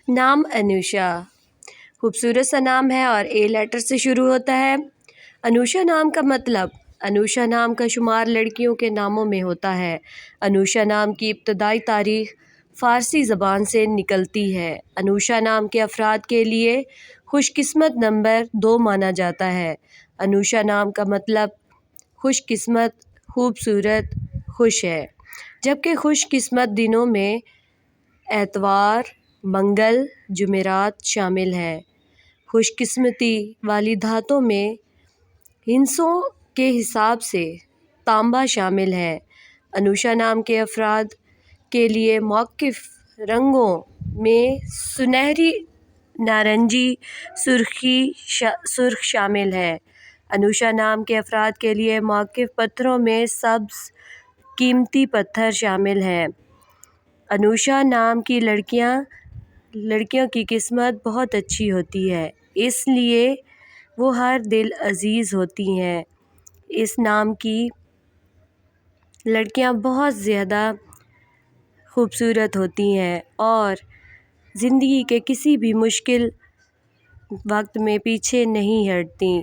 نام انوشا خوبصورت سا نام ہے اور اے لیٹر سے شروع ہوتا ہے۔ انوشا نام کا مطلب انوشا نام کا شمار لڑکیوں کے ناموں میں ہوتا ہے۔ انوشا نام کی ابتدائی تاریخ فارسی زبان سے نکلتی ہے۔ انوشا نام کے افراد کے لیے خوش قسمت نمبر 2 مانا جاتا ہے۔ انوشا نام کا مطلب خوش قسمت، خوبصورت، خوش ہے، جبکہ خوش قسمت دنوں میں اتوار، منگل، جمعرات شامل ہیں۔ خوش قسمتی والی دھاتوں میں ہندسوں کے حساب سے تانبا شامل ہے۔ انوشا نام کے افراد کے لیے مختلف رنگوں میں سنہری، نارنجی، سرخ شامل ہے۔ انوشا نام کے افراد کے لیے مختلف پتھروں میں سبز قیمتی پتھر شامل ہیں۔ انوشا نام کی لڑکیوں کی قسمت بہت اچھی ہوتی ہے، اس لیے وہ ہر دل عزیز ہوتی ہیں۔ اس نام کی لڑکیاں بہت زیادہ خوبصورت ہوتی ہیں اور زندگی کے کسی بھی مشکل وقت میں پیچھے نہیں ہٹتیں۔